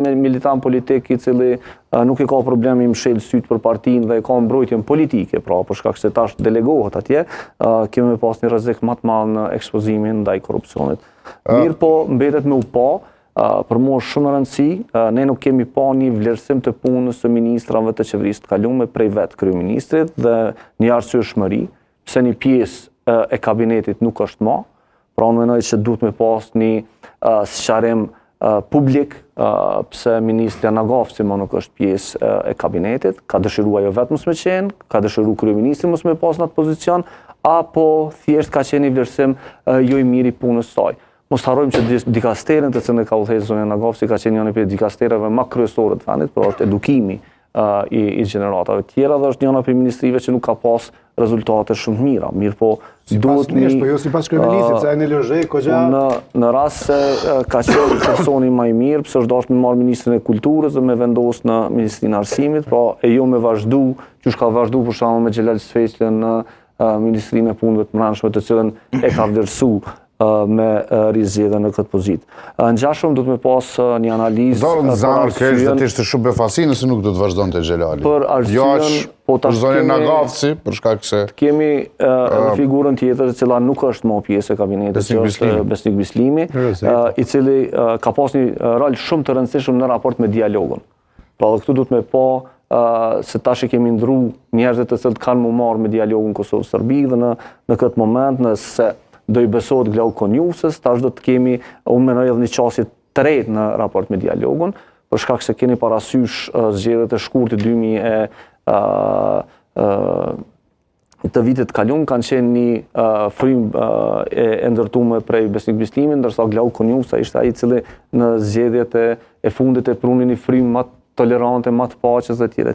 me militant politik I cili nuk I ka problemi mshel syt për partinë dhe ka mbrojtjen politike, pra për shkak se tash delegohet atje, kemi pas një rrezik më të madh në ekspozimin ndaj korrupsionit. Mirë po mbetet me u pa, për mua është shumë e rëndësi, ne nuk kemi pa një vlerësim të punës të ministrave të qeverisë të kalume prej vetë kryeministrit dhe një arsyeshmëri, pse një pjesë e kabinetit nuk është ma, pra unë mendoj që duhet me pas një sqarim publik, pse ministri Anagafci më nuk është pjesë e kabinetit, ka dëshiruar jo vetëm mos me qenë, ka dëshiruar kryeministri mos me pas në atë pozicion, apo thjesht ka qenë një vlerësim jo I mirë I punës saj. Mos harrojmë që dikasterën të cilën ka udhëhequr zonja Anagafci ka qenë një prej dikasterave më kryesore të vendit, por është edukimi I gjeneratave tjera dhe është njëna prej ministrive që nuk ka pas rezultate shumë mira. Mirë po, duhet një... Po jo si pas kryeministit, se e në lëzhej, kogja... Në rast se ka qenë personi më I mirë, pëse është dashur me marrë ministrin e kulturës dhe me vendos në ministrinë e arsimit, pra e jo me vazhdu, që ka vazhdu për shkakun me Xhelal Sfeqlën në ministrinë e punëve të brendshme, të cilën e ka vlerësu me rizjedhe në këtë pozitë. Ngjashëm do të me pas një analizë... Dorën zanë kërështë dhe t'ishtë shumë befasi nëse nuk do të vazhdon të Xhelali. Për arsyen, po për zonën Nagafci, për shkak se... Kemi figurën tjetër e cila nuk është më pjesë e kabinetit, që është Besnik Bislimi, I cili ka pas një rol shumë të rëndësishëm në raport me dialogun. Pra dhe këtu do të me pa se tash I kemi ndru njerëzit të cilët kanë më marrë me dialogun Kosovë-Serbi dhe në këtë moment nëse do I besohet Glauk Konjusës, tash do të kemi, unë menoj edhe një qasje të rejt në raport me dialogun, për shkak se keni parasysh zgjedhjet e shkurtit 2000 të vitit kalum kanë qenë një frymë e ndërtuar prej Besnik Bislimit, ndërsa Glauk Konjusa ishte ai I cili në zgjedhjet e fundit e pruni një frymë më tolerante, më të paqes dhe tjera.